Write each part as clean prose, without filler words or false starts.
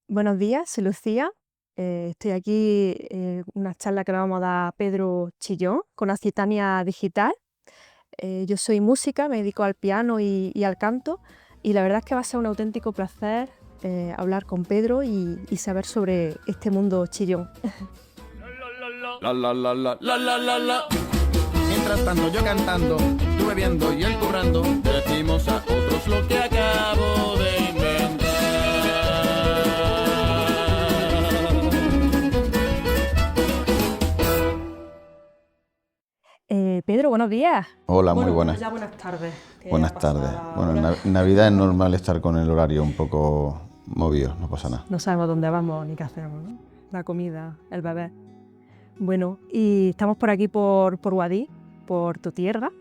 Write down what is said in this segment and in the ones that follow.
Buenos días, soy Lucía. Estoy aquí en una charla que le vamos a dar a Pedro Chillón con Accitania Digital. Yo soy música, me dedico al piano y al canto, y la verdad es que va a ser un auténtico placer hablar con Pedro y saber sobre este mundo chillón. La la la la la la la la. Mientras tanto yo cantando, tú bebiendo y él cobrando, decimos a otros lo que acabo de inventar. Pedro, buenos días. Hola, muy Bueno, buenas. ya buenas tardes. Que ya ha Buenas pasado tardes. la Bueno, hora. en Navidad es normal estar con el horario un poco movido, no pasa nada. No sabemos dónde vamos ni qué hacemos, ¿no? La comida, el bebé. Bueno, y estamos por aquí por Guadix, por tu tierra.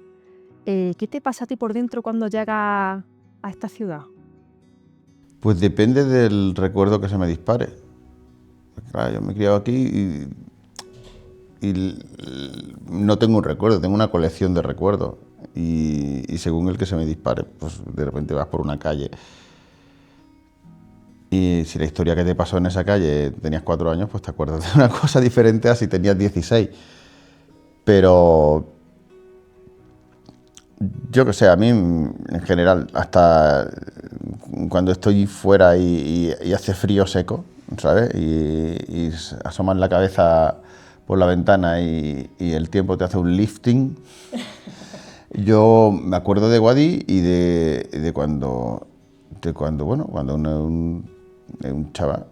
¿Qué te pasa a ti por dentro cuando llegas a esta ciudad? Pues depende del recuerdo que se me dispare. Claro, yo me he criado aquí no tengo un recuerdo, tengo una colección de recuerdos. Y según el que se me dispare, pues de repente vas por una calle. Y si la historia que te pasó en esa calle tenías 4 años, pues te acuerdas de una cosa diferente a si tenías 16. Pero yo que sé, a mí en general, hasta cuando estoy fuera y hace frío seco, ¿sabes? Y asomas la cabeza por la ventana y el tiempo te hace un lifting. Yo me acuerdo de Guadix y de cuando, bueno, cuando un chaval,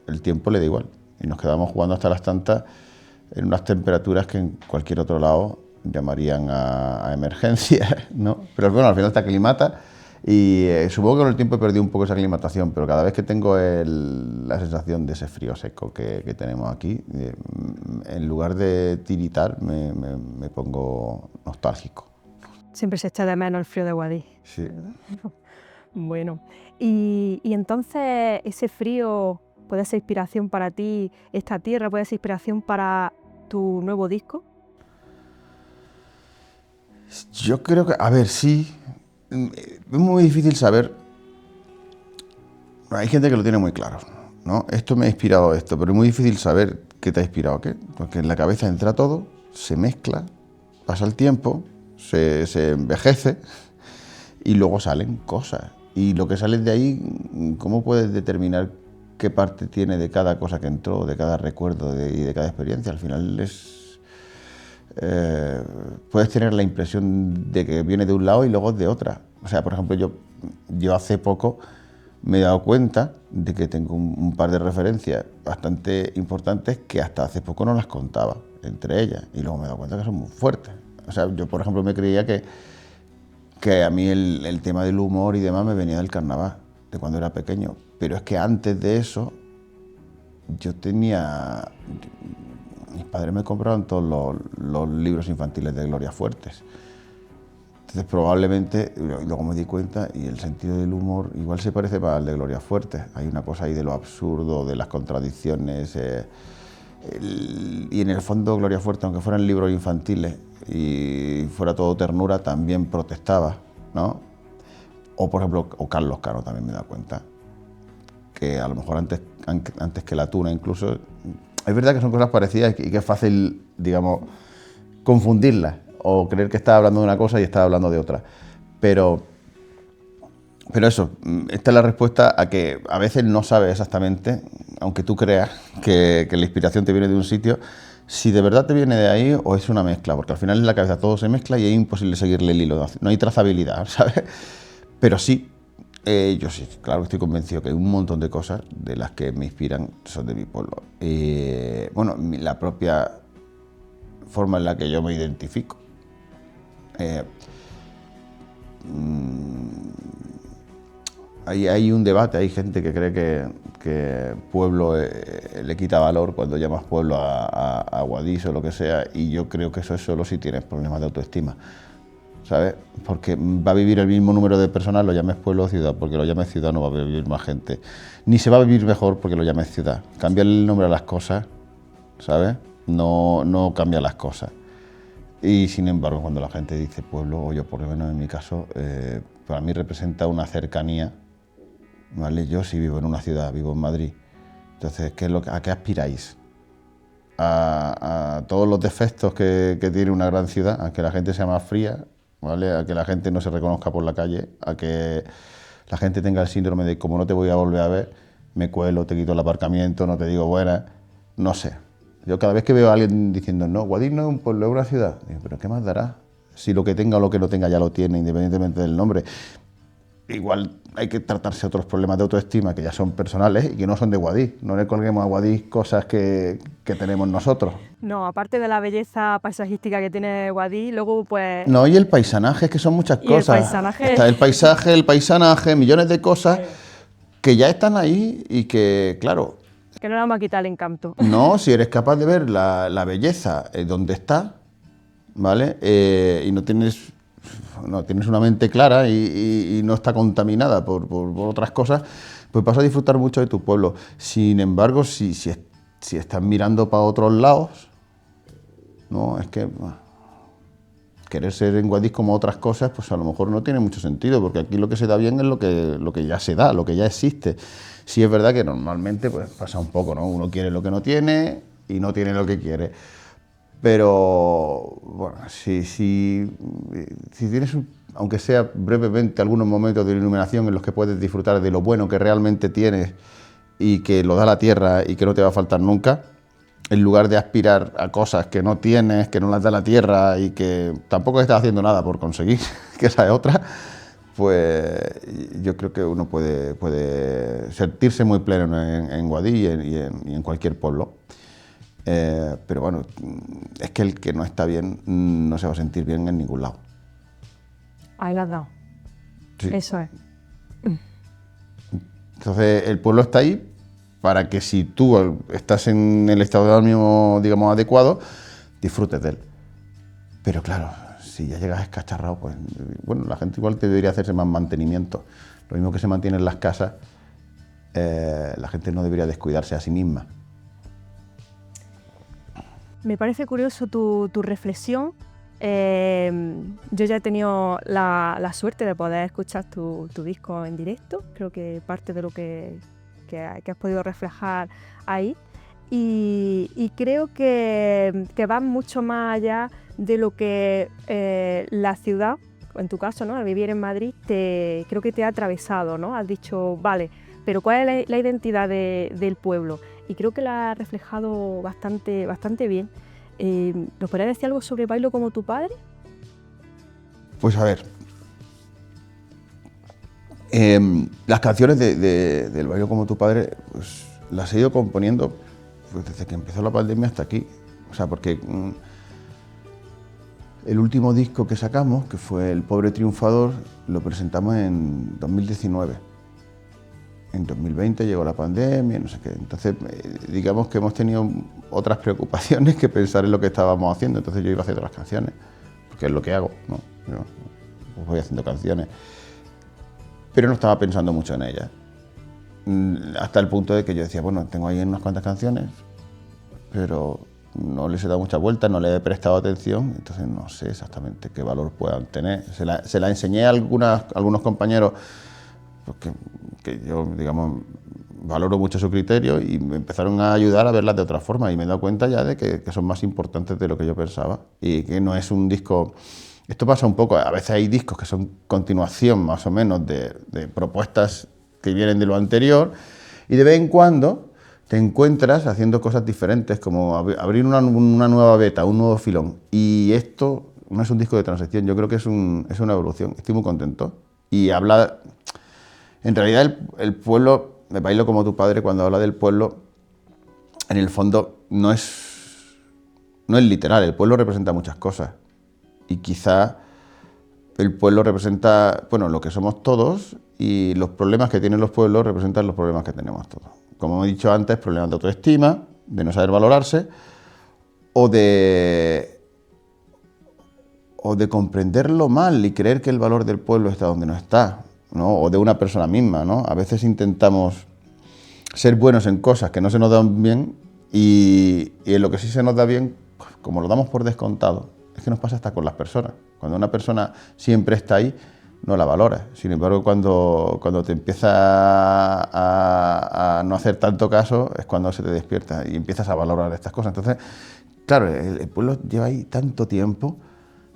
el tiempo le da igual. Y nos quedamos jugando hasta las tantas en unas temperaturas que en cualquier otro lado llamarían a emergencia, ¿no? Pero bueno, al final te aclimata y supongo que con el tiempo he perdido un poco esa aclimatación, pero cada vez que tengo la sensación de ese frío seco que tenemos aquí, en lugar de tiritar me pongo nostálgico. Siempre se echa de menos el frío de Guadix. Sí. Bueno, y entonces ese frío puede ser inspiración para ti, esta tierra puede ser inspiración para tu nuevo disco. Yo creo que, a ver, sí, es muy difícil saber. Hay gente que lo tiene muy claro, ¿no? Esto me ha inspirado esto, pero es muy difícil saber qué te ha inspirado qué, porque en la cabeza entra todo, se mezcla, pasa el tiempo, se envejece y luego salen cosas. Y lo que sale de ahí, ¿cómo puedes determinar qué parte tiene de cada cosa que entró, de cada recuerdo y de cada experiencia? Al final puedes tener la impresión de que viene de un lado y luego de otra. O sea, por ejemplo, yo hace poco me he dado cuenta de que tengo un par de referencias bastante importantes que hasta hace poco no las contaba entre ellas. Y luego me he dado cuenta que son muy fuertes. O sea, yo, por ejemplo, me creía que a mí el tema del humor y demás me venía del carnaval, de cuando era pequeño. Pero es que antes de eso, yo tenía... Mis padres me compraron todos los libros infantiles de Gloria Fuertes. Entonces probablemente, y luego me di cuenta, y el sentido del humor igual se parece más al de Gloria Fuertes. Hay una cosa ahí de lo absurdo, de las contradicciones. Y en el fondo Gloria Fuertes, aunque fueran libros infantiles y fuera todo ternura, también protestaba, ¿no? O por ejemplo, o Carlos Caro también me da cuenta, que a lo mejor antes que la tuna incluso, es verdad que son cosas parecidas y que es fácil, digamos, confundirlas o creer que está hablando de una cosa y está hablando de otra. Pero eso, esta es la respuesta a que a veces no sabes exactamente, aunque tú creas que la inspiración te viene de un sitio, si de verdad te viene de ahí o es una mezcla, porque al final en la cabeza todo se mezcla y es imposible seguirle el hilo, no hay trazabilidad, ¿sabes? Pero sí, yo sí, claro que estoy convencido que hay un montón de cosas de las que me inspiran son de mi pueblo. Bueno, la propia forma en la que yo me identifico. Hay un debate, hay gente que cree que pueblo le quita valor cuando llamas pueblo a Guadix o lo que sea, y yo creo que eso es solo si tienes problemas de autoestima, ¿sabes? Porque va a vivir el mismo número de personas, lo llames pueblo o ciudad, porque lo llames ciudad no va a vivir más gente, ni se va a vivir mejor porque lo llames ciudad. Cambia el nombre a las cosas, ¿sabes? No cambia las cosas. Y sin embargo, cuando la gente dice pueblo, o yo por lo menos en mi caso, para mí representa una cercanía ¿vale? Yo sí vivo en una ciudad, vivo en Madrid. Entonces, ¿a qué aspiráis? A todos los defectos que tiene una gran ciudad, a que la gente sea más fría, ¿vale? A que la gente no se reconozca por la calle, a que la gente tenga el síndrome de como no te voy a volver a ver, me cuelo, te quito el aparcamiento, no te digo buenas, no sé. Yo cada vez que veo a alguien diciendo, no, Guadix no es un pueblo, es una ciudad, digo, pero ¿qué más dará? Si lo que tenga o lo que no tenga ya lo tiene, independientemente del nombre. Igual hay que tratarse otros problemas de autoestima que ya son personales y que no son de Guadix. No le colguemos a Guadix cosas que tenemos nosotros. No, aparte de la belleza paisajística que tiene Guadix, luego pues... No, y el paisanaje, es que son muchas Y el cosas. paisanaje. Está el paisaje, el paisanaje, millones de cosas que ya están ahí y que, claro, Que no le vamos a quitar el encanto. no, si eres capaz de ver la belleza donde está, ¿vale? Y no tienes una mente clara y no está contaminada por otras cosas, pues vas a disfrutar mucho de tu pueblo. Sin embargo, si estás mirando para otros lados, no, es que querer ser en Guadix como otras cosas, pues a lo mejor no tiene mucho sentido, porque aquí lo que se da bien es lo que ya se da, lo que ya existe. Sí es verdad que normalmente pues pasa un poco, ¿no? Uno quiere lo que no tiene y no tiene lo que quiere. Pero, bueno, si tienes, aunque sea brevemente, algunos momentos de iluminación en los que puedes disfrutar de lo bueno que realmente tienes y que lo da la tierra y que no te va a faltar nunca, en lugar de aspirar a cosas que no tienes, que no las da la tierra y que tampoco estás haciendo nada por conseguir, que esa es otra, pues yo creo que uno puede sentirse muy pleno en Guadix y en cualquier pueblo. Pero bueno, es que el que no está bien no se va a sentir bien en ningún lado. Ahí lo has dado. Sí. Eso es. Entonces el pueblo está ahí para que si tú estás en el estado de ánimo, digamos, adecuado, disfrutes de él. Pero claro, si ya llegas escacharrado, pues bueno, la gente igual te debería hacerse más mantenimiento. Lo mismo que se mantiene en las casas, la gente no debería descuidarse a sí misma. Me parece curioso tu reflexión. Yo ya he tenido la suerte de poder escuchar tu disco en directo. Creo que parte de lo que has podido reflejar ahí. Y creo que va mucho más allá de lo que la ciudad, en tu caso, ¿no? Al vivir en Madrid, creo que te ha atravesado, ¿no? Has dicho, vale, pero ¿cuál es la identidad del pueblo? Y creo que la has reflejado bastante bien. ¿Nos podrías decir algo sobre Bailo como tu padre? Pues a ver, las canciones del Bailo como tu padre, pues las he ido componiendo pues, desde que empezó la pandemia hasta aquí. O sea, porque el último disco que sacamos, que fue El Pobre Triunfador, lo presentamos en 2019. En 2020 llegó la pandemia, no sé qué. Entonces, digamos que hemos tenido otras preocupaciones que pensar en lo que estábamos haciendo. Entonces yo iba haciendo las canciones, porque es lo que hago, ¿no? Yo pues voy haciendo canciones. Pero no estaba pensando mucho en ellas. Hasta el punto de que yo decía, bueno, tengo ahí unas cuantas canciones, pero no les he dado mucha vuelta, no les he prestado atención, entonces no sé exactamente qué valor puedan tener. Se la enseñé a algunos compañeros pues que yo, digamos, valoro mucho su criterio y me empezaron a ayudar a verlas de otra forma y me he dado cuenta ya de que son más importantes de lo que yo pensaba y que no es un disco... Esto pasa un poco, a veces hay discos que son continuación más o menos de propuestas que vienen de lo anterior y de vez en cuando te encuentras haciendo cosas diferentes como abrir una nueva veta, un nuevo filón y esto no es un disco de transición, yo creo que es una evolución, estoy muy contento y habla... En realidad el pueblo, de Bailo como tu padre, cuando habla del pueblo, en el fondo no es literal, el pueblo representa muchas cosas. Y quizá el pueblo representa, bueno, lo que somos todos y los problemas que tienen los pueblos representan los problemas que tenemos todos. Como he dicho antes, problemas de autoestima, de no saber valorarse o de comprenderlo mal y creer que el valor del pueblo está donde no está. ¿No? O de una persona misma, ¿no? A veces intentamos ser buenos en cosas que no se nos dan bien y en lo que sí se nos da bien, como lo damos por descontado, es que nos pasa hasta con las personas. Cuando una persona siempre está ahí, no la valoras. Sin embargo, cuando te empieza a no hacer tanto caso, es cuando se te despierta y empiezas a valorar estas cosas. Entonces, claro, el pueblo lleva ahí tanto tiempo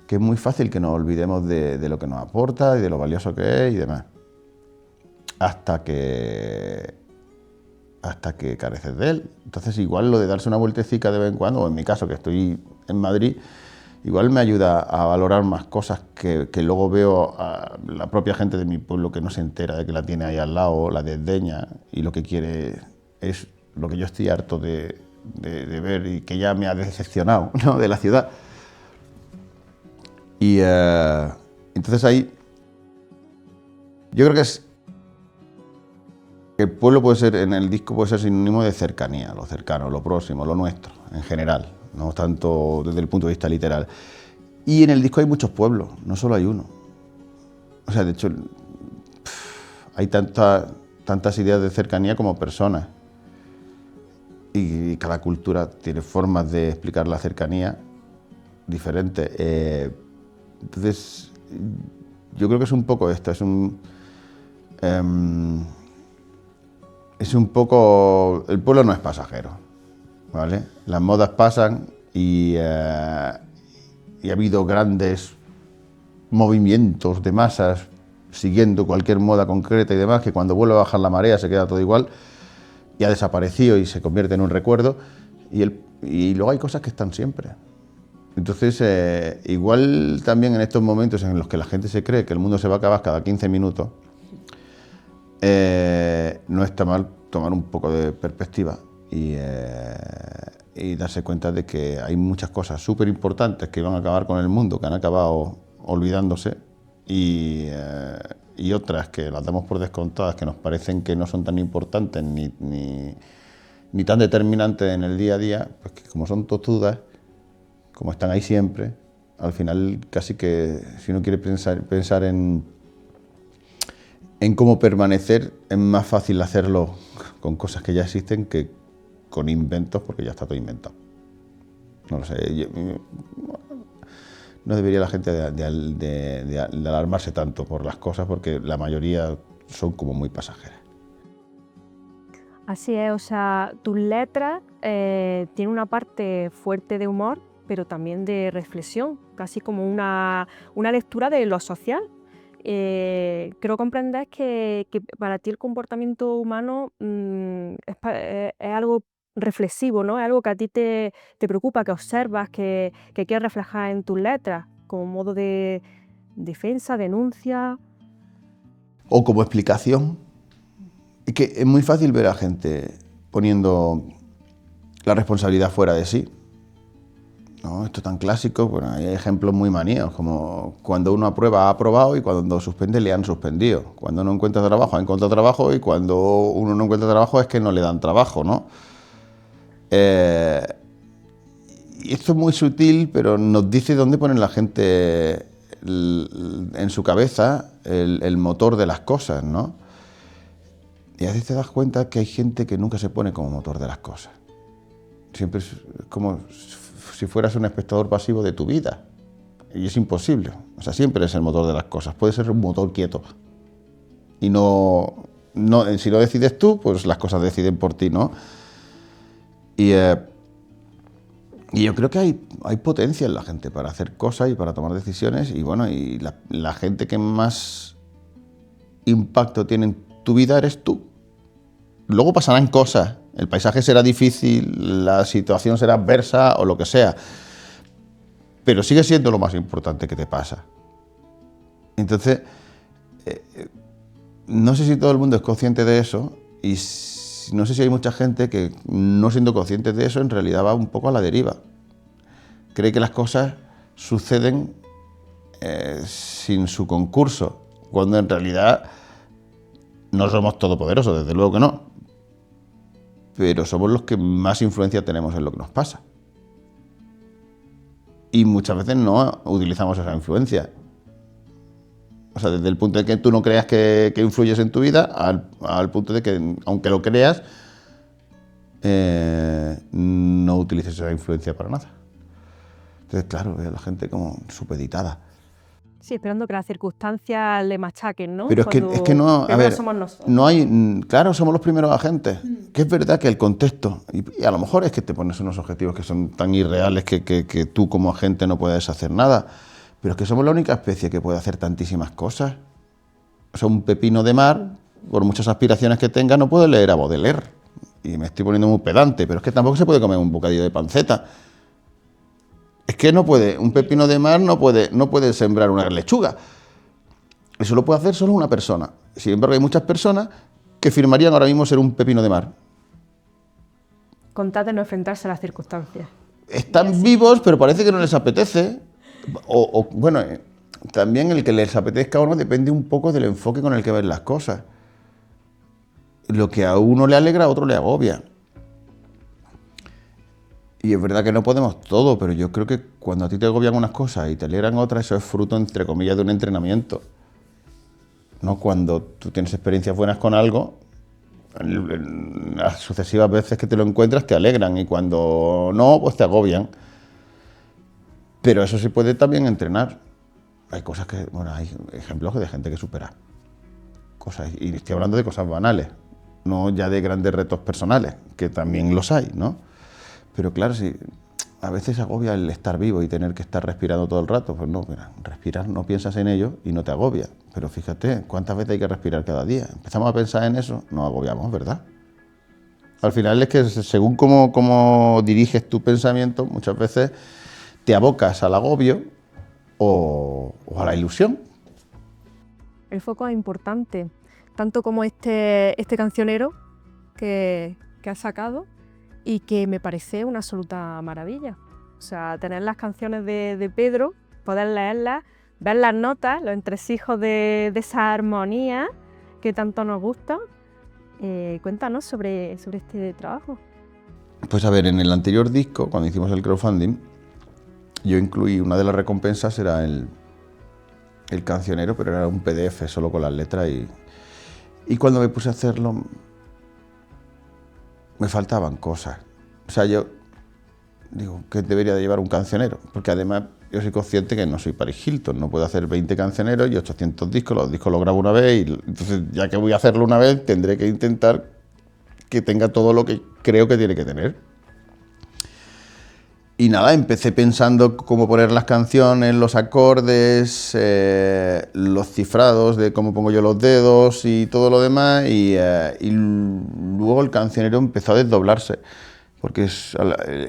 que es muy fácil que nos olvidemos de lo que nos aporta y de lo valioso que es y demás. Hasta que careces de él. Entonces, igual lo de darse una vueltecica de vez en cuando, o en mi caso, que estoy en Madrid, igual me ayuda a valorar más cosas que luego veo a la propia gente de mi pueblo que no se entera de que la tiene ahí al lado, la desdeña, y lo que quiere es lo que yo estoy harto de ver y que ya me ha decepcionado, ¿no?, de la ciudad. Y entonces ahí yo creo que el pueblo puede ser, en el disco puede ser sinónimo de cercanía, lo cercano, lo próximo, lo nuestro, en general, no tanto desde el punto de vista literal. Y en el disco hay muchos pueblos, no solo hay uno. O sea, de hecho, hay tantas ideas de cercanía como personas. Y cada cultura tiene formas de explicar la cercanía diferentes. Entonces, yo creo que es un poco esto, es un poco... El pueblo no es pasajero, ¿vale? Las modas pasan y ha habido grandes movimientos de masas siguiendo cualquier moda concreta y demás, que cuando vuelve a bajar la marea se queda todo igual y ha desaparecido y se convierte en un recuerdo, y luego hay cosas que están siempre. Entonces, igual también en estos momentos en los que la gente se cree que el mundo se va a acabar cada 15 minutos, no está mal tomar un poco de perspectiva y darse cuenta de que hay muchas cosas súper importantes que van a acabar con el mundo, que han acabado olvidándose, y otras que las damos por descontadas, que nos parecen que no son tan importantes ni tan determinantes en el día a día, pues que como son tozudas, como están ahí siempre, al final casi que si uno quiere pensar en cómo permanecer, es más fácil hacerlo con cosas que ya existen que con inventos, porque ya está todo inventado. No lo sé, no debería la gente de alarmarse tanto por las cosas, porque la mayoría son como muy pasajeras. Así es, o sea, tus letras tienen una parte fuerte de humor, pero también de reflexión, casi como una lectura de lo social. Creo comprender que para ti el comportamiento humano es algo reflexivo, ¿no? Es algo que a ti te preocupa, que observas, que quieres reflejar en tus letras, como modo de defensa, denuncia. O como explicación. Es que es muy fácil ver a gente poniendo la responsabilidad fuera de sí. ¿No? Esto es tan clásico, bueno, hay ejemplos muy maníos, como cuando uno aprueba, ha aprobado, y cuando suspende, le han suspendido. Cuando uno encuentra trabajo, ha encontrado trabajo, y cuando uno no encuentra trabajo es que no le dan trabajo, ¿no? Y esto es muy sutil, pero nos dice dónde ponen la gente en su cabeza el motor de las cosas, ¿no? Y a veces te das cuenta que hay gente que nunca se pone como motor de las cosas. Siempre es como si fueras un espectador pasivo de tu vida. Y es imposible. O sea, siempre es el motor de las cosas. Puede ser un motor quieto. Y si lo decides tú, pues las cosas deciden por ti, ¿no? Y yo creo que hay potencia en la gente para hacer cosas y para tomar decisiones. Y bueno, y la gente que más impacto tiene en tu vida eres tú. Luego pasarán cosas. El paisaje será difícil, la situación será adversa o lo que sea, pero sigue siendo lo más importante que te pasa. Entonces, no sé si todo el mundo es consciente de eso, y no sé si hay mucha gente que, no siendo consciente de eso, en realidad va un poco a la deriva. Cree que las cosas suceden sin su concurso, cuando en realidad no somos todopoderosos, desde luego que no. Pero somos los que más influencia tenemos en lo que nos pasa. Y muchas veces no utilizamos esa influencia. O sea, desde el punto de que tú no creas que influyes en tu vida, al punto de que, aunque lo creas, no utilices esa influencia para nada. Entonces, claro, veo a la gente como supeditada. Sí, esperando que las circunstancias le machaquen, ¿no? Pero es que no, a Primero ver, somos nosotros. no hay, claro, somos los primeros agentes, que es verdad que el contexto, y a lo mejor es que te pones unos objetivos que son tan irreales que tú como agente no puedes hacer nada, pero es que somos la única especie que puede hacer tantísimas cosas. O sea, un pepino de mar, por muchas aspiraciones que tenga, no puede leer a Baudelaire, y me estoy poniendo muy pedante, pero es que tampoco se puede comer un bocadillo de panceta. Es que no puede, un pepino de mar no puede sembrar una lechuga. Eso lo puede hacer solo una persona. Sin embargo, hay muchas personas que firmarían ahora mismo ser un pepino de mar. Con tal de no enfrentarse a las circunstancias. Están vivos, pero parece que no les apetece. Bueno, también el que les apetezca o no depende un poco del enfoque con el que ven las cosas. Lo que a uno le alegra, a otro le agobia. Y es verdad que no podemos todo, pero yo creo que cuando a ti te agobian unas cosas y te alegran otras, eso es fruto, entre comillas, de un entrenamiento. ¿No? Cuando tú tienes experiencias buenas con algo, las sucesivas veces que te lo encuentras te alegran y cuando no, pues te agobian. Pero eso se puede también entrenar. Hay cosas que, bueno, hay ejemplos de gente que supera cosas, y estoy hablando de cosas banales, no ya de grandes retos personales, que también los hay, ¿no? Pero claro, si a veces agobia el estar vivo y tener que estar respirando todo el rato, pues no, mira, respirar, no piensas en ello y no te agobia. Pero fíjate, ¿cuántas veces hay que respirar cada día? Empezamos a pensar en eso, nos agobiamos, ¿verdad? Al final es que según cómo diriges tu pensamiento, muchas veces te abocas al agobio o a la ilusión. El foco es importante, tanto como este cancionero que has sacado y que me parece una absoluta maravilla. O sea, tener las canciones de Pedro, poder leerlas, ver las notas, los entresijos de esa armonía que tanto nos gusta. Cuéntanos sobre este trabajo. Pues a ver, en el anterior disco, cuando hicimos el crowdfunding, yo incluí, una de las recompensas era el cancionero, pero era un PDF solo con las letras y cuando me puse a hacerlo me faltaban cosas. O sea, yo digo, ¿qué debería de llevar un cancionero? Porque además yo soy consciente que no soy Paris Hilton, no puedo hacer 20 cancioneros y 800 discos, los discos los grabo una vez y entonces ya que voy a hacerlo una vez tendré que intentar que tenga todo lo que creo que tiene que tener. Y nada, empecé pensando cómo poner las canciones, los acordes, los cifrados de cómo pongo yo los dedos y todo lo demás. Y luego el cancionero empezó a desdoblarse. Porque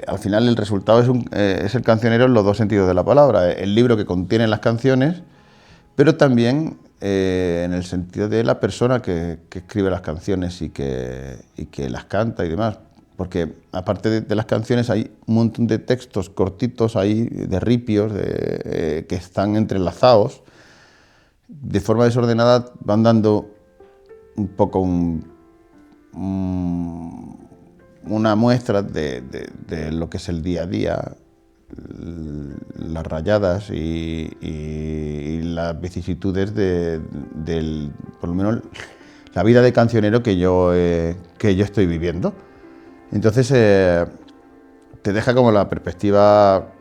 al final el resultado es el cancionero en los dos sentidos de la palabra. El libro que contiene las canciones, pero también en el sentido de la persona que escribe las canciones y que las canta y demás. Porque aparte de las canciones hay un montón de textos cortitos ahí, de ripios, que están entrelazados. De forma desordenada van dando un poco una muestra de lo que es el día a día, las rayadas y las vicisitudes por lo menos, la vida de cancionero que yo estoy viviendo. Entonces te deja como la perspectiva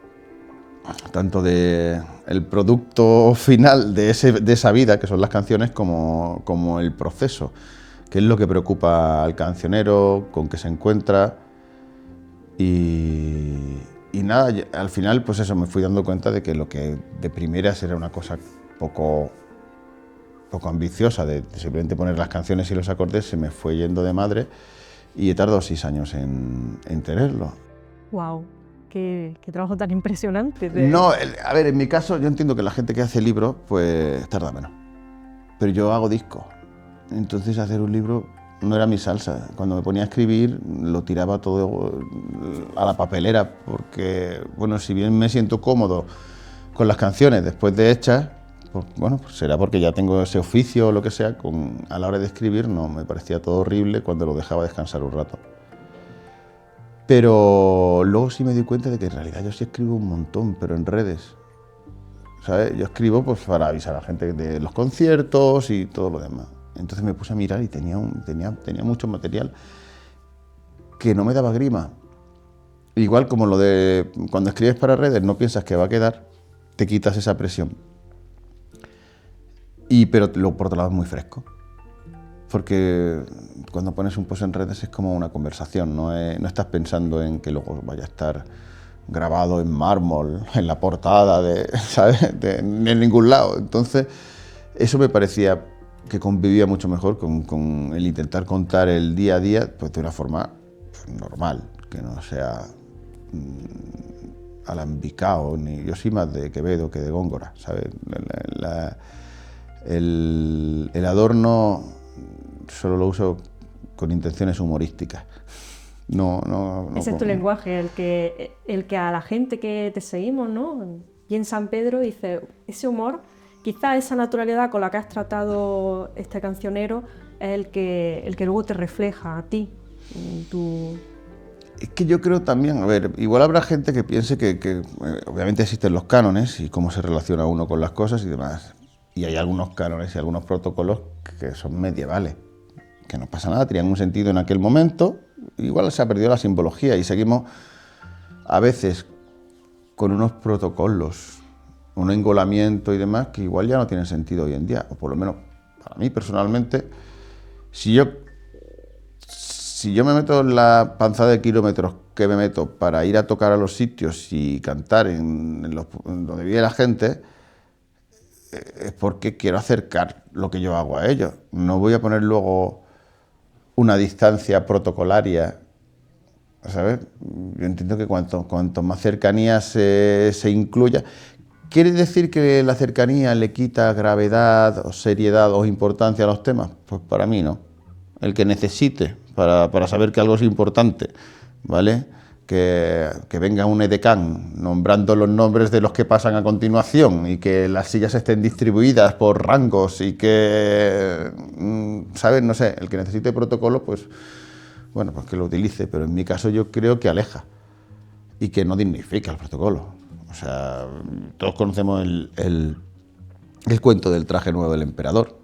tanto de el producto final de esa vida, que son las canciones, como el proceso, que es lo que preocupa al cancionero, con qué se encuentra. Y nada, al final pues eso, me fui dando cuenta de que lo que de primeras era una cosa poco ambiciosa, de simplemente poner las canciones y los acordes, se me fue yendo de madre. Y he tardado 6 años en tenerlo. ¡Wow! Qué trabajo tan impresionante. No, a ver, en mi caso, yo entiendo que la gente que hace libros, pues tarda menos. Pero yo hago discos. Entonces hacer un libro no era mi salsa. Cuando me ponía a escribir, lo tiraba todo a la papelera, porque, bueno, si bien me siento cómodo con las canciones después de hechas, pues, bueno, pues será porque ya tengo ese oficio o lo que sea, a la hora de escribir no, me parecía todo horrible cuando lo dejaba descansar un rato. Pero luego sí me di cuenta de que en realidad yo sí escribo un montón, pero en redes, ¿sabes? Yo escribo pues para avisar a la gente de los conciertos y todo lo demás. Entonces me puse a mirar y tenía mucho material que no me daba grima. Igual como lo de cuando escribes para redes no piensas que va a quedar, te quitas esa presión. Pero por otro lado es muy fresco. Porque cuando pones un post en redes es como una conversación, no estás pensando en que luego vaya a estar grabado en mármol, en la portada, ¿sabes? En ningún lado. Entonces, eso me parecía que convivía mucho mejor con el intentar contar el día a día pues, de una forma pues, normal, que no sea alambicado, ni yo soy más de Quevedo que de Góngora, ¿sabes? El adorno solo lo uso con intenciones humorísticas. No Ese es tu lenguaje, el que a la gente que te seguimos, ¿no? Y en San Pedro dice, ese humor, quizá esa naturalidad con la que has tratado este cancionero es el que luego te refleja a ti. Es que yo creo también, a ver, igual habrá gente que piense que obviamente existen los cánones y cómo se relaciona uno con las cosas y demás. Y hay algunos cánones y algunos protocolos que son medievales, que no pasa nada, tenían un sentido en aquel momento, igual se ha perdido la simbología y seguimos a veces con unos protocolos, un engolamiento y demás que igual ya no tienen sentido hoy en día, o por lo menos para mí personalmente, si yo me meto en la panzada de kilómetros que me meto para ir a tocar a los sitios y cantar en donde vive la gente, es porque quiero acercar lo que yo hago a ellos. No voy a poner luego una distancia protocolaria, ¿sabes? Yo entiendo que cuanto más cercanía se incluya. ¿Quiere decir que la cercanía le quita gravedad o seriedad o importancia a los temas? Pues para mí no. El que necesite para saber que algo es importante, ¿vale? Que venga un edecán nombrando los nombres de los que pasan a continuación y que las sillas estén distribuidas por rangos y que, ¿sabes? No sé, el que necesite protocolo, pues, bueno, pues que lo utilice, pero en mi caso yo creo que aleja y que no dignifica el protocolo. O sea, todos conocemos el cuento del traje nuevo del emperador.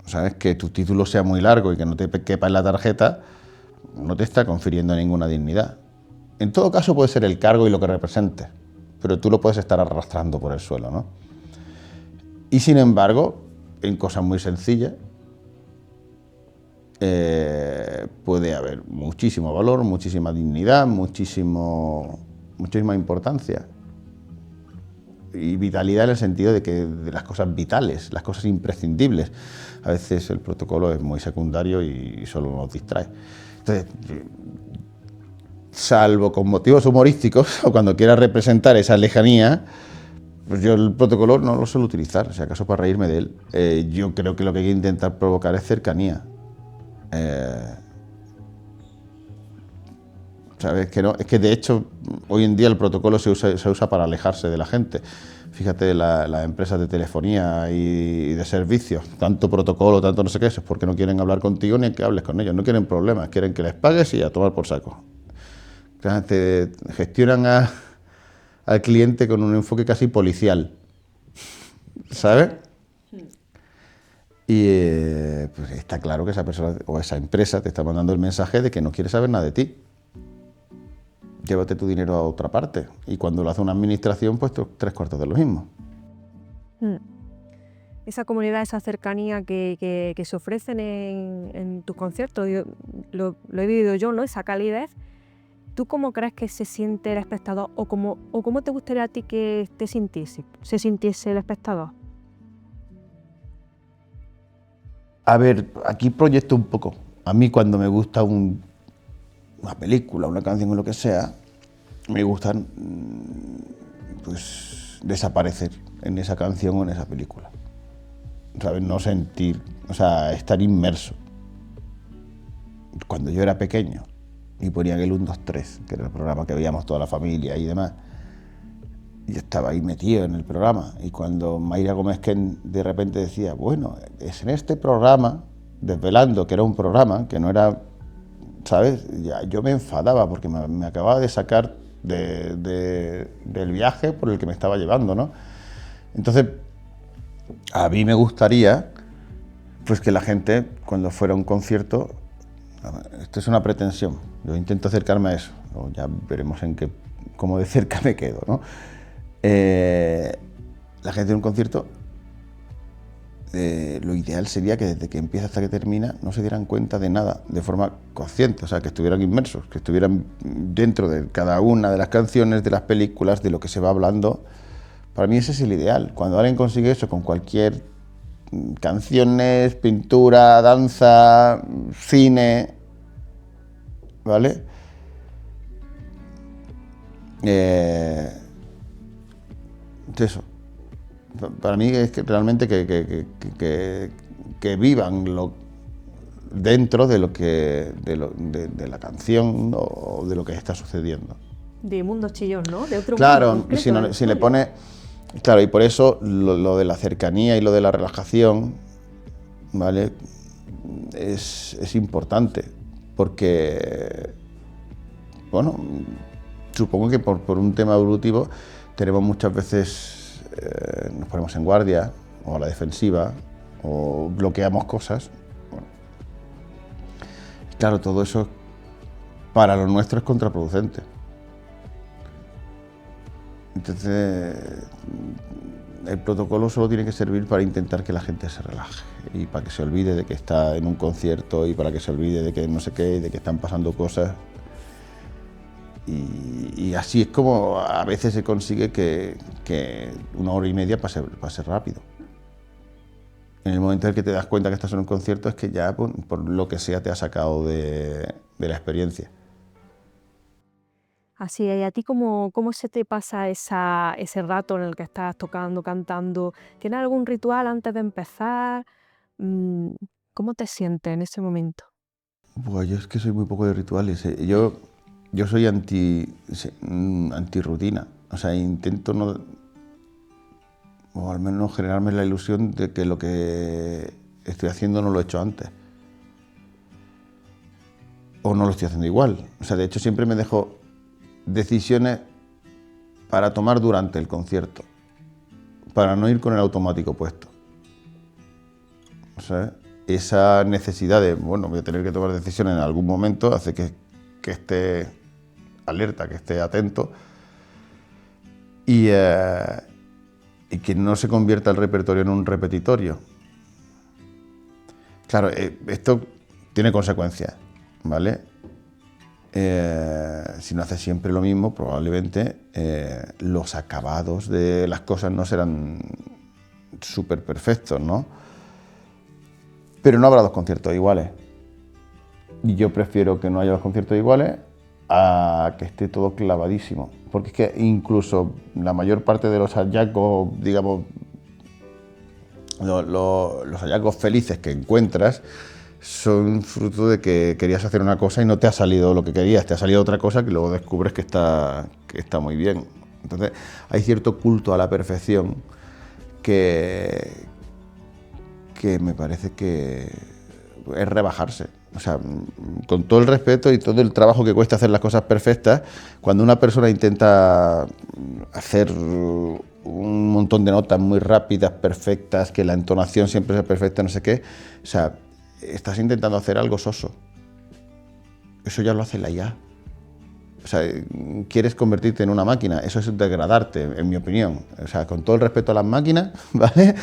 ¿Sabes? Que tu título sea muy largo y que no te quepa en la tarjeta no te está confiriendo ninguna dignidad. En todo caso puede ser el cargo y lo que represente, pero tú lo puedes estar arrastrando por el suelo, ¿no? Y sin embargo, en cosas muy sencillas, puede haber muchísimo valor, muchísima dignidad, muchísima importancia y vitalidad en el sentido de las cosas vitales, las cosas imprescindibles. A veces el protocolo es muy secundario y solo nos distrae. Entonces, salvo con motivos humorísticos o cuando quiera representar esa lejanía, pues yo el protocolo no lo suelo utilizar, si acaso para reírme de él. Yo creo que lo que hay que intentar provocar es cercanía. ¿Sabes? Es que de hecho hoy en día el protocolo se usa para alejarse de la gente. Fíjate, las empresas de telefonía y de servicios, tanto protocolo, tanto no sé qué, es porque no quieren hablar contigo ni que hables con ellos, no quieren problemas, quieren que les pagues y a tomar por saco. Te gestionan al cliente con un enfoque casi policial, ¿sabes? Y pues está claro que esa persona o esa empresa te está mandando el mensaje de que no quiere saber nada de ti. Llévate tu dinero a otra parte. Y cuando lo hace una administración, pues 3/4 de lo mismo. Esa comunidad, esa cercanía que se ofrecen en tus conciertos, lo he vivido yo, ¿no? Esa calidez. ¿Tú cómo crees que se siente el espectador o cómo te gustaría a ti que se sintiese el espectador? A ver, aquí proyecto un poco. A mí cuando me gusta una película, una canción o lo que sea, me gustan pues desaparecer en esa canción o en esa película. ¿Sabes? No sentir, o sea, estar inmerso. Cuando yo era pequeño y ponían el 1, 2, 3, que era el programa que veíamos toda la familia y demás, yo estaba ahí metido en el programa. Y cuando Mayra Gómez Ken de repente decía, bueno, es en este programa, desvelando que era un programa, que no era, ¿sabes? Ya, yo me enfadaba porque me acababa de sacar del viaje por el que me estaba llevando, ¿no? Entonces, a mí me gustaría pues que la gente, cuando fuera a un concierto, esto es una pretensión, yo intento acercarme a eso, ¿no? Ya veremos cómo de cerca me quedo, ¿no? La gente en un concierto lo ideal sería que desde que empieza hasta que termina no se dieran cuenta de nada de forma consciente, o sea, que estuvieran inmersos, que estuvieran dentro de cada una de las canciones, de las películas, de lo que se va hablando. Para mí ese es el ideal. Cuando alguien consigue eso con cualquier canciones, pintura, danza, cine, ¿vale? Eso. Para mí es que realmente que vivan dentro de lo que de la canción o de lo que está sucediendo. De Mundo Chillón, ¿no? De otro Claro, mundo si, concreto, si le pone... Claro, y por eso lo de la cercanía y lo de la relajación, ¿vale? Es importante, porque, bueno, supongo que por un tema evolutivo tenemos muchas veces, nos ponemos en guardia o a la defensiva o bloqueamos cosas. Bueno, claro, todo eso para lo nuestro es contraproducente. Entonces, el protocolo solo tiene que servir para intentar que la gente se relaje y para que se olvide de que está en un concierto y para que se olvide de que no sé qué, de que están pasando cosas. Y así es como a veces se consigue que 1 hora y media pase rápido. En el momento en el que te das cuenta que estás en un concierto es que ya por lo que sea te ha sacado de la experiencia. Así es, ¿y a ti cómo se te pasa ese rato en el que estás tocando, cantando? ¿Tienes algún ritual antes de empezar? ¿Cómo te sientes en ese momento? Pues yo es que soy muy poco de rituales. Yo soy anti-rutina. O sea, intento no... o al menos generarme la ilusión de que lo que estoy haciendo no lo he hecho antes. O no lo estoy haciendo igual. O sea, de hecho siempre me dejo decisiones para tomar durante el concierto, para no ir con el automático puesto. O sea, esa necesidad de, bueno, voy a tener que tomar decisiones en algún momento, hace que esté alerta, que esté atento y que no se convierta el repertorio en un repetitorio. Claro, esto tiene consecuencias, ¿vale? Si no haces siempre lo mismo, probablemente los acabados de las cosas no serán súper perfectos, ¿no? Pero no habrá 2 conciertos iguales. Y yo prefiero que no haya 2 conciertos iguales a que esté todo clavadísimo. Porque es que incluso la mayor parte de los hallazgos, digamos, los hallazgos felices que encuentras son fruto de que querías hacer una cosa y no te ha salido lo que querías, te ha salido otra cosa que luego descubres que está muy bien. Entonces hay cierto culto a la perfección que me parece que es rebajarse. O sea, con todo el respeto y todo el trabajo que cuesta hacer las cosas perfectas, cuando una persona intenta hacer un montón de notas muy rápidas, perfectas, que la entonación siempre sea perfecta, no sé qué, o sea, estás intentando hacer algo soso. Eso ya lo hace la IA. O sea, quieres convertirte en una máquina, eso es degradarte, en mi opinión. O sea, con todo el respeto a las máquinas, ¿vale?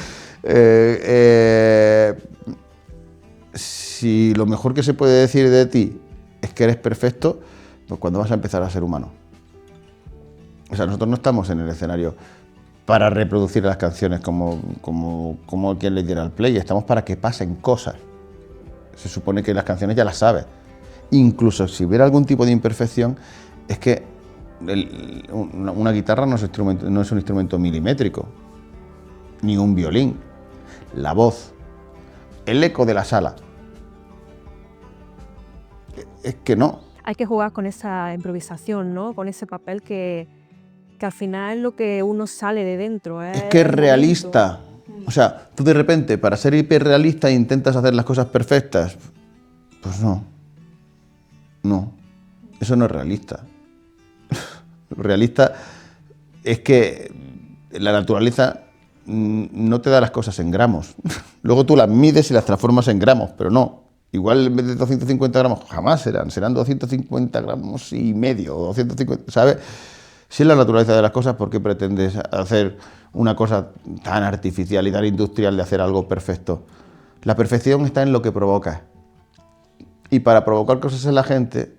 Si lo mejor que se puede decir de ti es que eres perfecto, pues ¿cuándo vas a empezar a ser humano? O sea, nosotros no estamos en el escenario para reproducir las canciones como quien le diera al play, estamos para que pasen cosas. Se supone que las canciones ya las sabes. Incluso si hubiera algún tipo de imperfección, es que una guitarra no es un instrumento milimétrico, ni un violín. La voz, el eco de la sala. Es que no. Hay que jugar con esa improvisación, ¿no? Con ese papel que al final es lo que uno sale de dentro. Es que es realista. O sea, tú de repente, para ser hiperrealista, intentas hacer las cosas perfectas. Pues no. No. Eso no es realista. Realista es que la naturaleza no te da las cosas en gramos. Luego tú las mides y las transformas en gramos, pero no. Igual en vez de 250 gramos, jamás serán 250 gramos y medio, o 250, ¿sabes? Si es la naturaleza de las cosas, ¿por qué pretendes hacer una cosa tan artificial y tan industrial de hacer algo perfecto? La perfección está en lo que provocas. Y para provocar cosas en la gente,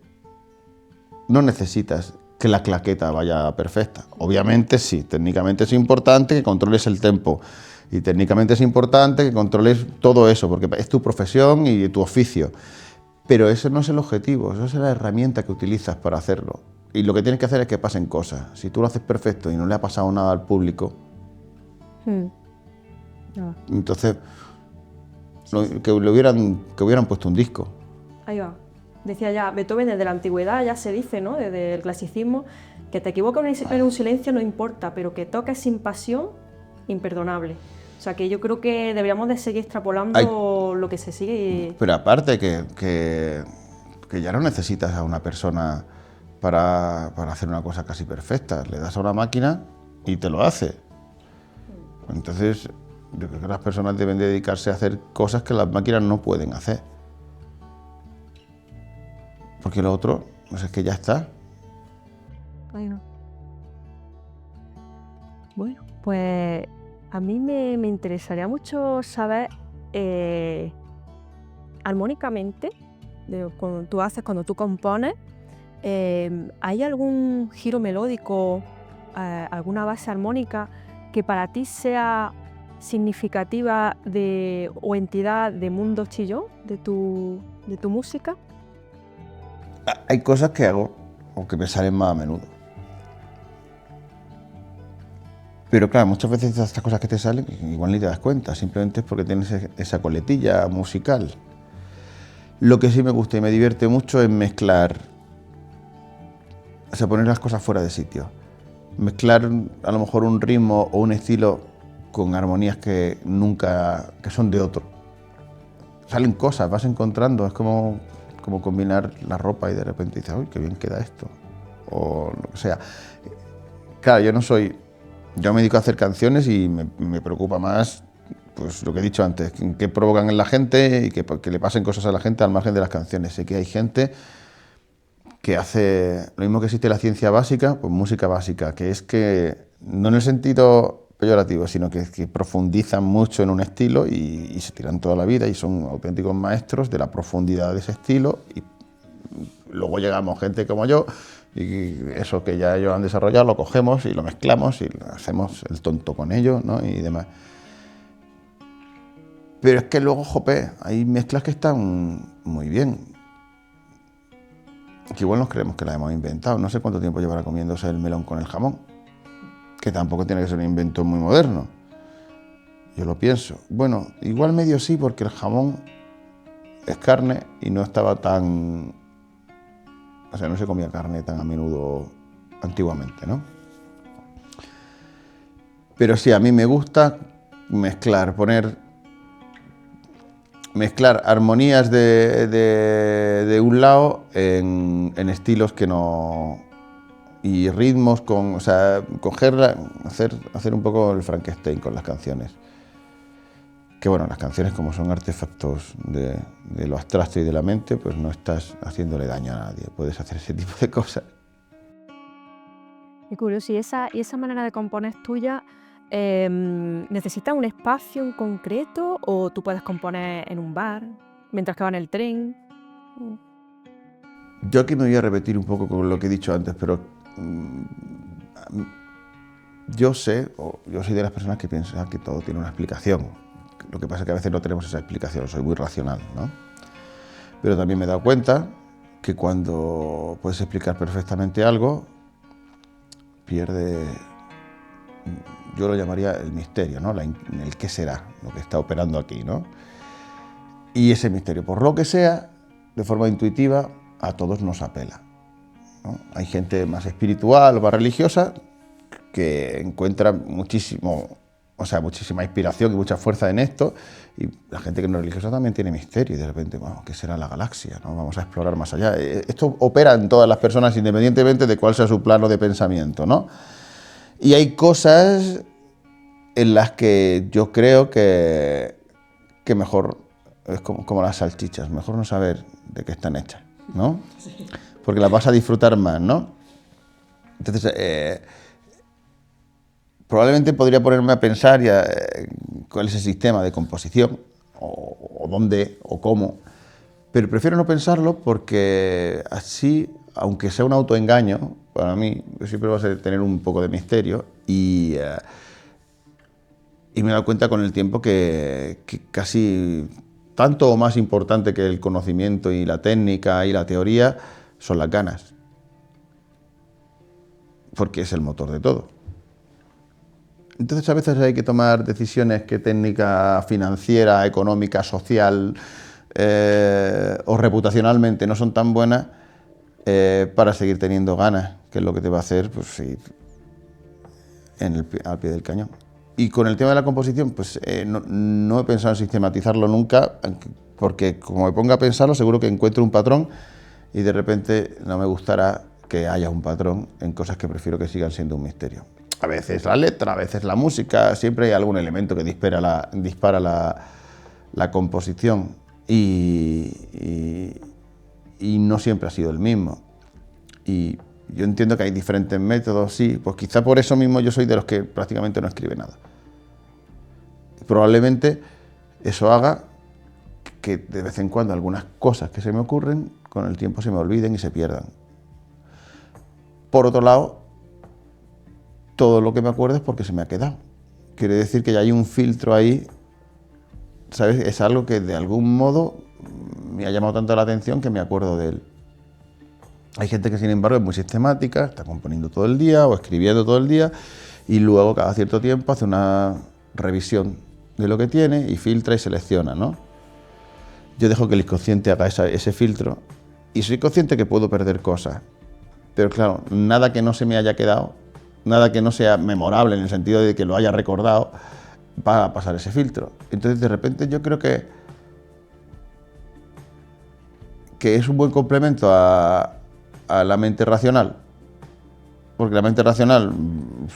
no necesitas que la claqueta vaya perfecta. Obviamente sí, técnicamente es importante que controles el tempo. Y técnicamente es importante que controles todo eso, porque es tu profesión y tu oficio. Pero eso no es el objetivo, eso es la herramienta que utilizas para hacerlo. Y lo que tienes que hacer es que pasen cosas. Si tú lo haces perfecto y no le ha pasado nada al público, entonces que hubieran puesto un disco. Ahí va. Decía ya, Beethoven desde la antigüedad ya se dice, ¿no? Desde el clasicismo, que te equivocas en un silencio no importa, pero que toques sin pasión, imperdonable. O sea que yo creo que deberíamos de seguir extrapolando lo que se sigue. Pero aparte que ya no necesitas a una persona para hacer una cosa casi perfecta. Le das a una máquina y te lo hace. Entonces, yo creo que las personas deben de dedicarse a hacer cosas que las máquinas no pueden hacer. Porque lo otro, pues es que ya está. Ahí va. Bueno, pues a mí me interesaría mucho saber, armónicamente, cuando tú compones, ¿hay algún giro melódico, alguna base armónica que para ti sea significativa o entidad de Mundo Chillón, de tu música? Hay cosas que hago o que me salen más a menudo. Pero claro, muchas veces estas cosas que te salen igual ni te das cuenta, simplemente es porque tienes esa coletilla musical. Lo que sí me gusta y me divierte mucho es mezclar, o sea, poner las cosas fuera de sitio. Mezclar a lo mejor un ritmo o un estilo con armonías que son de otro. Salen cosas, vas encontrando, es como combinar la ropa y de repente dices, uy, qué bien queda esto, o lo que sea. Claro, yo me dedico a hacer canciones y me preocupa más, pues lo que he dicho antes, que provocan en la gente y que le pasen cosas a la gente al margen de las canciones. Sé que hay gente que hace lo mismo que existe la ciencia básica, pues música básica, que es que, no en el sentido peyorativo, sino que profundizan mucho en un estilo y se tiran toda la vida y son auténticos maestros de la profundidad de ese estilo, y luego llegamos gente como yo y eso que ya ellos han desarrollado lo cogemos y lo mezclamos y hacemos el tonto con ello, ¿no? Y demás. Pero es que luego, jope, hay mezclas que están muy bien, que igual nos creemos que las hemos inventado. No sé cuánto tiempo llevará comiéndose el melón con el jamón, que tampoco tiene que ser un invento muy moderno. Yo lo pienso. Bueno, igual medio sí, porque el jamón es carne y no estaba tan... O sea, no se comía carne tan a menudo antiguamente, ¿no? Pero sí, a mí me gusta mezclar armonías de un lado en estilos que no... y ritmos o sea, hacer un poco el Frankenstein con las canciones. Que bueno, las canciones, como son artefactos de lo abstracto y de la mente, pues no estás haciéndole daño a nadie, puedes hacer ese tipo de cosas. Qué curioso, y esa manera de componer tuya, ¿necesitas un espacio en concreto o tú puedes componer en un bar, mientras que va en el tren? Yo aquí me voy a repetir un poco con lo que he dicho antes, pero yo soy de las personas que piensan que todo tiene una explicación. Lo que pasa es que a veces no tenemos esa explicación, soy muy racional, ¿no? Pero también me he dado cuenta que cuando puedes explicar perfectamente algo, pierde, yo lo llamaría el misterio, ¿no? El qué será, lo que está operando aquí, ¿no? Y ese misterio, por lo que sea, de forma intuitiva, a todos nos apela, ¿no? Hay gente más espiritual o más religiosa que encuentra muchísima inspiración y mucha fuerza en esto, y la gente que no es religiosa también tiene misterio, y de repente, bueno, ¿qué será la galaxia? ¿No? Vamos a explorar más allá. Esto opera en todas las personas independientemente de cuál sea su plano de pensamiento, ¿no? Y hay cosas en las que yo creo que mejor, es como las salchichas, mejor no saber de qué están hechas, ¿no? Porque las vas a disfrutar más, ¿no? Entonces, probablemente podría ponerme a pensar ya, cuál es el sistema de composición, o dónde, o cómo, pero prefiero no pensarlo porque así, aunque sea un autoengaño, para mí siempre va a ser tener un poco de misterio y me he dado cuenta con el tiempo que casi tanto o más importante que el conocimiento y la técnica y la teoría son las ganas, porque es el motor de todo. Entonces a veces hay que tomar decisiones que técnica financiera, económica, social o reputacionalmente no son tan buenas para seguir teniendo ganas, que es lo que te va a hacer pues, seguir al pie del cañón. Y con el tema de la composición, pues no he pensado en sistematizarlo nunca, porque como me ponga a pensarlo seguro que encuentro un patrón y de repente no me gustará que haya un patrón en cosas que prefiero que sigan siendo un misterio. A veces la letra, a veces la música, siempre hay algún elemento que dispara la composición y no siempre ha sido el mismo. Y yo entiendo que hay diferentes métodos, sí, pues quizá por eso mismo yo soy de los que prácticamente no escribe nada. Probablemente eso haga que de vez en cuando algunas cosas que se me ocurren con el tiempo se me olviden y se pierdan. Por otro lado, todo lo que me acuerdo es porque se me ha quedado. Quiere decir que ya hay un filtro ahí, ¿sabes? Es algo que de algún modo me ha llamado tanto la atención que me acuerdo de él. Hay gente que, sin embargo, es muy sistemática, está componiendo todo el día o escribiendo todo el día y luego cada cierto tiempo hace una revisión de lo que tiene y filtra y selecciona, ¿no? Yo dejo que el inconsciente haga ese filtro y soy consciente que puedo perder cosas, pero claro, nada que no se me haya quedado, nada que no sea memorable en el sentido de que lo haya recordado, va a pasar ese filtro. Entonces, de repente, yo creo que es un buen complemento a la mente racional, porque la mente racional,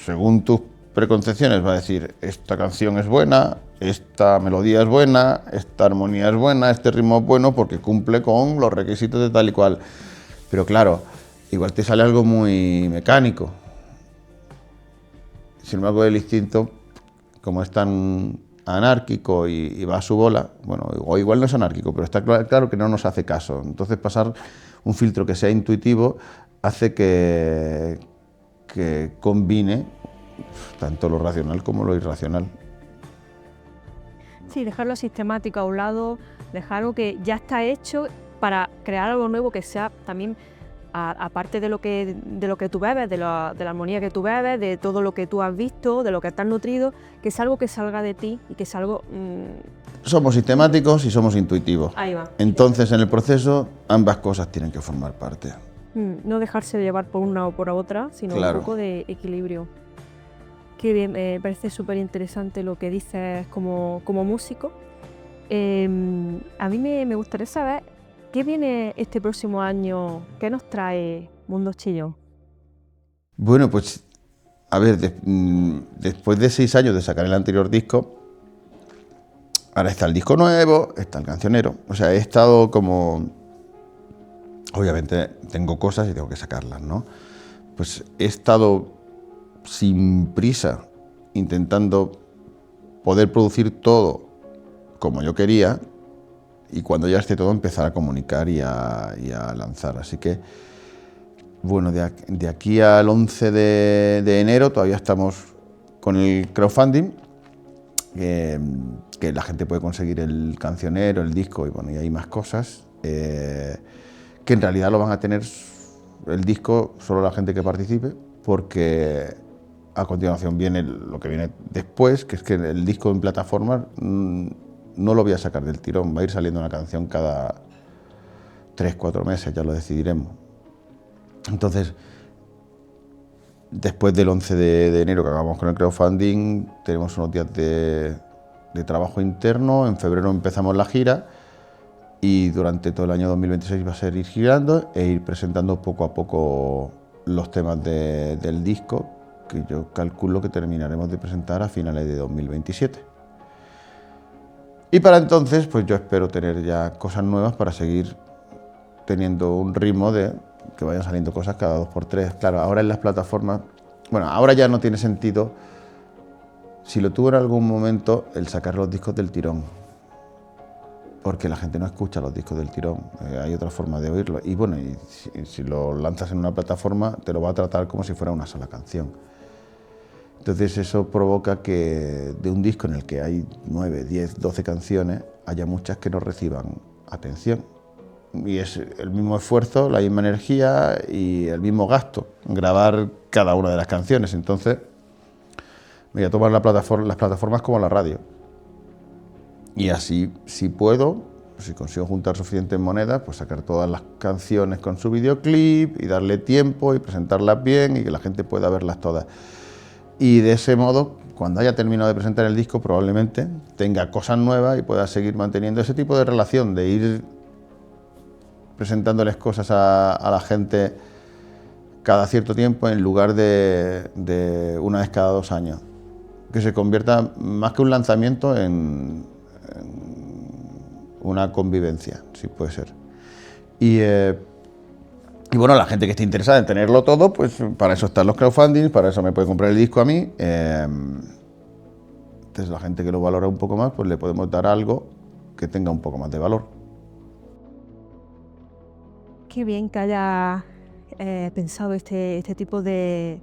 según tus preconcepciones, va a decir, esta canción es buena, esta melodía es buena, esta armonía es buena, este ritmo es bueno, porque cumple con los requisitos de tal y cual. Pero claro, igual te sale algo muy mecánico. Sin embargo, el instinto, como es tan anárquico y va a su bola, bueno, o igual no es anárquico, pero está claro que no nos hace caso. Entonces pasar un filtro que sea intuitivo hace que combine tanto lo racional como lo irracional. Sí, dejarlo sistemático a un lado, dejar algo que ya está hecho para crear algo nuevo que sea también, aparte de lo que tú bebes, de la armonía que tú bebes, de todo lo que tú has visto, de lo que estás nutrido, que es algo que salga de ti y que es algo... Somos sistemáticos y somos intuitivos. Ahí va. Entonces, en el proceso, ambas cosas tienen que formar parte. No dejarse llevar por una o por otra, sino Claro. un poco de equilibrio. Qué bien, me parece súper interesante lo que dices como músico. A mí me gustaría saber qué viene este próximo año, qué nos trae Mundo Chillón. Bueno, pues, a ver, después de 6 años de sacar el anterior disco, ahora está el disco nuevo, está el cancionero. O sea, he estado como... Obviamente tengo cosas y tengo que sacarlas, ¿no? Pues he estado sin prisa, intentando poder producir todo como yo quería y cuando ya esté todo empezar a comunicar y a lanzar. Así que, bueno, de aquí al 11 de enero todavía estamos con el crowdfunding, que la gente puede conseguir el cancionero, el disco y bueno, y hay más cosas, que en realidad lo van a tener el disco solo la gente que participe, porque a continuación viene lo que viene después, que es que el disco en plataformas no lo voy a sacar del tirón, va a ir saliendo una canción cada 3-4 meses, ya lo decidiremos. Entonces, después del 11 de enero que acabamos con el crowdfunding, tenemos unos días de trabajo interno, en febrero empezamos la gira y durante todo el año 2026 va a ser ir girando e ir presentando poco a poco los temas del disco, que yo calculo que terminaremos de presentar a finales de 2027. Y para entonces, pues yo espero tener ya cosas nuevas para seguir teniendo un ritmo de que vayan saliendo cosas cada 2x3. Claro, ahora en las plataformas, bueno, ahora ya no tiene sentido, si lo tuvo en algún momento, el sacar los discos del tirón, porque la gente no escucha los discos del tirón, hay otra forma de oírlo. Y bueno, y si lo lanzas en una plataforma, te lo va a tratar como si fuera una sola canción. Entonces eso provoca que de un disco en el que hay 9, 10, 12 canciones, haya muchas que no reciban atención. Y es el mismo esfuerzo, la misma energía y el mismo gasto en grabar cada una de las canciones. Entonces me voy a tomar las plataformas como la radio. Y así, si puedo, si consigo juntar suficientes monedas, pues sacar todas las canciones con su videoclip y darle tiempo y presentarlas bien y que la gente pueda verlas todas. Y de ese modo, cuando haya terminado de presentar el disco, probablemente tenga cosas nuevas y pueda seguir manteniendo ese tipo de relación, de ir presentándoles cosas a la gente cada cierto tiempo en lugar de una vez cada 2 años. Que se convierta, más que un lanzamiento, en una convivencia, si puede ser. Y bueno, la gente que esté interesada en tenerlo todo, pues para eso están los crowdfunding, para eso me puede comprar el disco a mí. Entonces la gente que lo valora un poco más, pues le podemos dar algo que tenga un poco más de valor. Qué bien que haya pensado este tipo de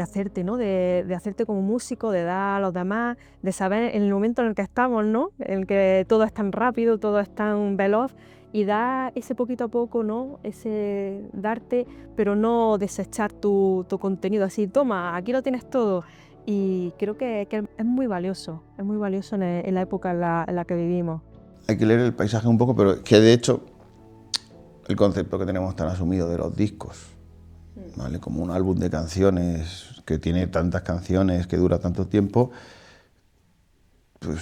hacerte, ¿no? De hacerte como músico, de dar a los demás, de saber en el momento en el que estamos, ¿no? En el que todo es tan rápido, todo es tan veloz, y dar ese poquito a poco, ¿no? Ese darte, pero no desechar tu contenido así, toma, aquí lo tienes todo. Y creo que es muy valioso en la época en la que vivimos. Hay que leer el paisaje un poco, pero que de hecho el concepto que tenemos tan asumido de los discos, ¿vale? Como un álbum de canciones que tiene tantas canciones, que dura tanto tiempo, pues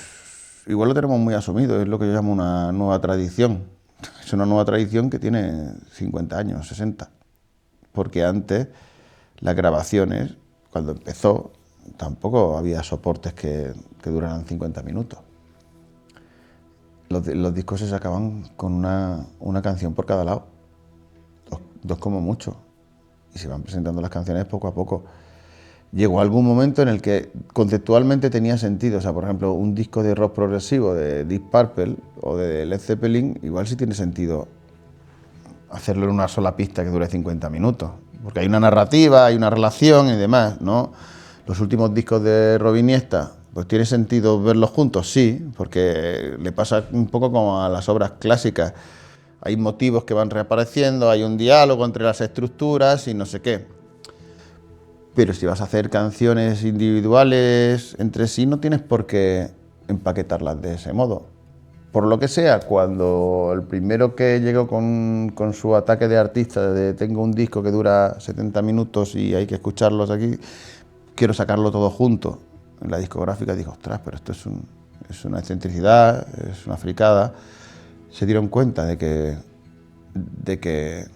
igual lo tenemos muy asumido, es lo que yo llamo una nueva tradición. Es una nueva tradición que tiene 50 años, 60, porque antes las grabaciones, cuando empezó, tampoco había soportes que duraran 50 minutos. Los discos se sacaban con una canción por cada lado, dos como mucho, y se van presentando las canciones poco a poco. Llegó algún momento en el que conceptualmente tenía sentido, o sea, por ejemplo, un disco de rock progresivo de Deep Purple o de Led Zeppelin, igual sí tiene sentido hacerlo en una sola pista que dure 50 minutos, porque hay una narrativa, hay una relación y demás, ¿no? Los últimos discos de Rob Iniesta, pues tiene sentido verlos juntos, sí, porque le pasa un poco como a las obras clásicas. Hay motivos que van reapareciendo, hay un diálogo entre las estructuras y no sé qué. Pero si vas a hacer canciones individuales entre sí, no tienes por qué empaquetarlas de ese modo. Por lo que sea, cuando el primero que llegó con su ataque de artista, de tengo un disco que dura 70 minutos y hay que escucharlos aquí, quiero sacarlo todo junto, en la discográfica dijo, ostras, pero esto es una excentricidad, es una fricada. Se dieron cuenta de que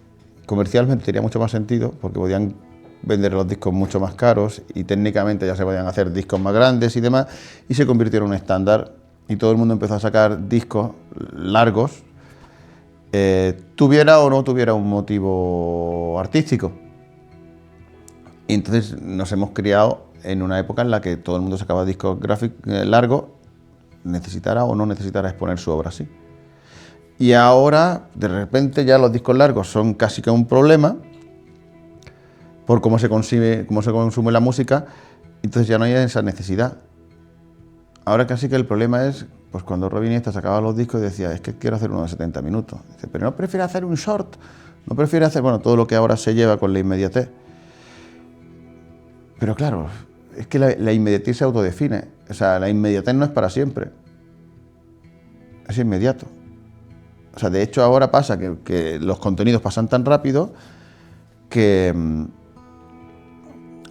comercialmente tenía mucho más sentido, porque podían vender los discos mucho más caros y técnicamente ya se podían hacer discos más grandes y demás, y se convirtieron en un estándar y todo el mundo empezó a sacar discos largos, tuviera o no tuviera un motivo artístico. Y entonces nos hemos criado en una época en la que todo el mundo sacaba discos largos, necesitara o no necesitara exponer su obra así. Y ahora, de repente, ya los discos largos son casi que un problema por cómo se consume la música, entonces ya no hay esa necesidad. Ahora casi que el problema es, pues cuando Rob Iniesta sacaba los discos y decía, es que quiero hacer uno de 70 minutos. Dice, pero no prefiere hacer un short, no prefiere hacer, bueno, todo lo que ahora se lleva con la inmediatez. Pero claro, es que la inmediatez se autodefine, o sea, la inmediatez no es para siempre, es inmediato. O sea, de hecho ahora pasa que los contenidos pasan tan rápido que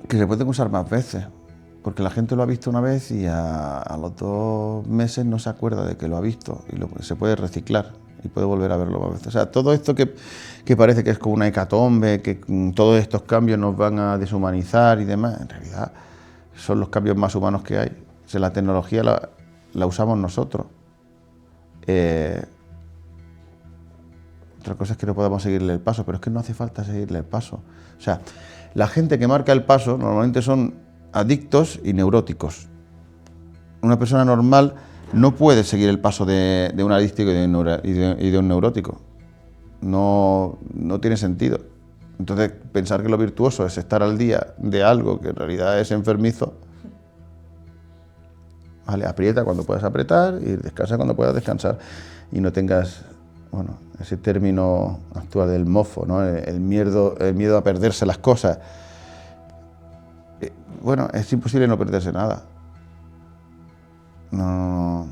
se pueden usar más veces, porque la gente lo ha visto una vez y a los 2 meses no se acuerda de que lo ha visto y se puede reciclar y puede volver a verlo más veces. O sea, todo esto que parece que es como una hecatombe, que todos estos cambios nos van a deshumanizar y demás, en realidad son los cambios más humanos que hay. O sea, la tecnología la usamos nosotros. Otra cosa es que no podamos seguirle el paso, pero es que no hace falta seguirle el paso. O sea, la gente que marca el paso normalmente son adictos y neuróticos. Una persona normal no puede seguir el paso de un adicto y de un neurótico. No tiene sentido. Entonces, pensar que lo virtuoso es estar al día de algo que en realidad es enfermizo, ¿vale? Aprieta cuando puedas apretar y descansa cuando puedas descansar. Y no tengas, bueno, ese término actual del mofo, ¿no? El miedo a perderse las cosas. Bueno, es imposible no perderse nada. No,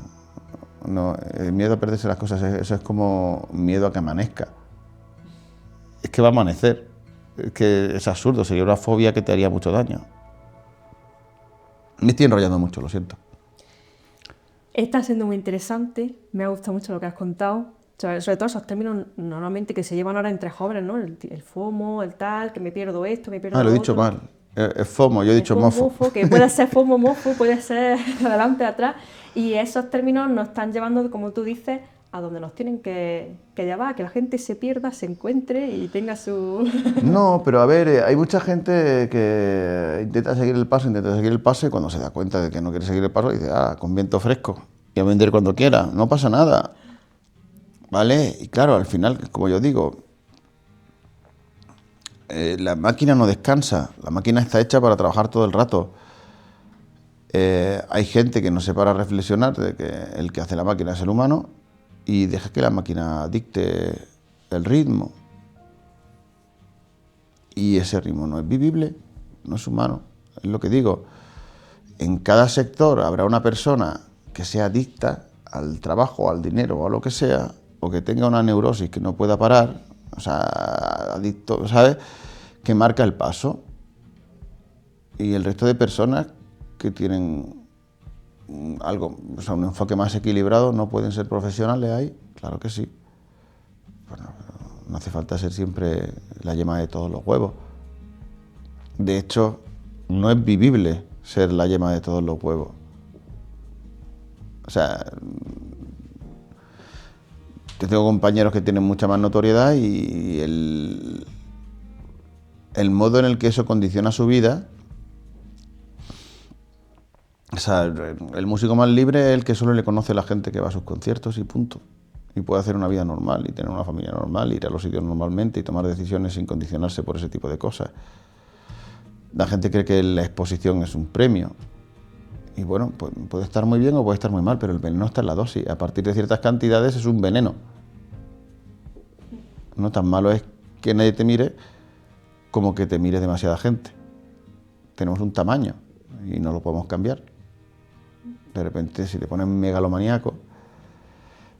el miedo a perderse las cosas, eso es como miedo a que amanezca. Es que va a amanecer. Es que es absurdo, sería una fobia que te haría mucho daño. Me estoy enrollando mucho, lo siento. Está siendo muy interesante, me ha gustado mucho lo que has contado, sobre todo esos términos normalmente que se llevan ahora entre jóvenes, ¿no? El FOMO, el tal, que me pierdo esto, me pierdo lo lo he otro. dicho mal, es FOMO, yo he dicho mofo. Que puede ser FOMO, mofo, puede ser adelante, atrás, y esos términos nos están llevando, como tú dices, a donde nos tienen que llevar, que la gente se pierda, se encuentre y tenga su... No, pero a ver, hay mucha gente que intenta seguir el paso y cuando se da cuenta de que no quiere seguir el paso dice, con viento fresco, y a vender cuando quiera, no pasa nada, ¿vale? Y claro, al final, como yo digo, la máquina no descansa, la máquina está hecha para trabajar todo el rato. Hay gente que no se para a reflexionar de que el que hace la máquina es el humano y deja que la máquina dicte el ritmo. Y ese ritmo no es vivible, no es humano. Es lo que digo. En cada sector habrá una persona que sea adicta al trabajo, al dinero o a lo que sea, o que tenga una neurosis que no pueda parar, o sea, adicto, ¿sabes?, que marca el paso. Y el resto de personas que tienen algo, o sea, un enfoque más equilibrado, no pueden ser profesionales ahí, claro que sí. Bueno, no hace falta ser siempre la yema de todos los huevos. De hecho, no es vivible ser la yema de todos los huevos. O sea, yo tengo compañeros que tienen mucha más notoriedad y el modo en el que eso condiciona su vida. O sea, el músico más libre es el que solo le conoce a la gente que va a sus conciertos y punto. Y puede hacer una vida normal y tener una familia normal, ir a los sitios normalmente y tomar decisiones sin condicionarse por ese tipo de cosas. La gente cree que la exposición es un premio. Y bueno, pues puede estar muy bien o puede estar muy mal, pero el veneno está en la dosis. A partir de ciertas cantidades es un veneno. No tan malo es que nadie te mire como que te mire demasiada gente. Tenemos un tamaño y no lo podemos cambiar. De repente, si te pones megalomaníaco,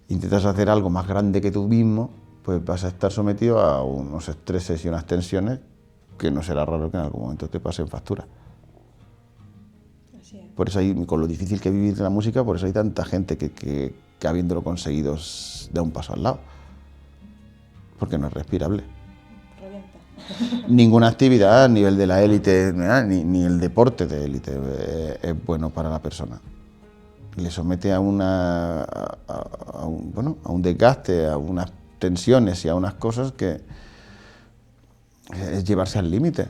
intentas hacer algo más grande que tú mismo, pues vas a estar sometido a unos estreses y unas tensiones que no será raro que en algún momento te pasen factura. Así es. Por eso hay, con lo difícil que vivir la música, por eso hay tanta gente que habiéndolo conseguido da un paso al lado. Porque no es respirable. Revienta. Ninguna actividad a nivel de la élite, ni el deporte de élite es bueno para la persona. Le somete a un desgaste, a unas tensiones y a unas cosas que es llevarse al límite.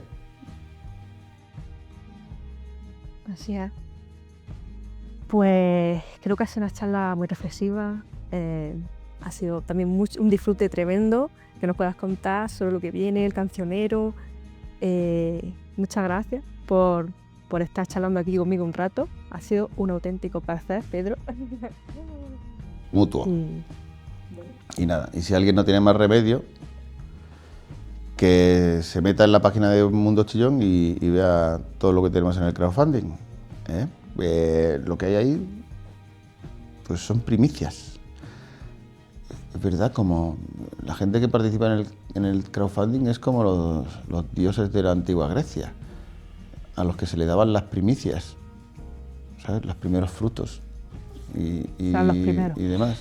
Así es. Pues creo que ha sido una charla muy reflexiva. Ha sido también un disfrute tremendo que nos puedas contar sobre lo que viene, el cancionero. Muchas gracias por estar charlando aquí conmigo un rato. Ha sido un auténtico placer, Pedro. Mutuo. Y nada, y si alguien no tiene más remedio, que se meta en la página de Mundo Chillón y vea todo lo que tenemos en el crowdfunding. Lo que hay ahí, pues son primicias. Es verdad, como la gente que participa en el crowdfunding es como los dioses de la antigua Grecia, a los que se le daban las primicias, ¿sabes? Los primeros frutos y demás.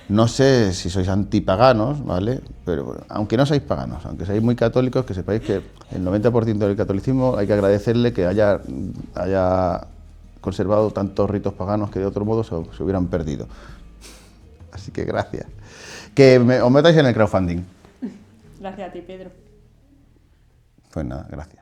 No sé si sois antipaganos, ¿vale? Pero bueno, aunque no seáis paganos, aunque seáis muy católicos, que sepáis que el 90% del catolicismo hay que agradecerle que haya conservado tantos ritos paganos que de otro modo se hubieran perdido. Así que gracias. Os metáis en el crowdfunding. Gracias a ti, Pedro. Pues nada, gracias.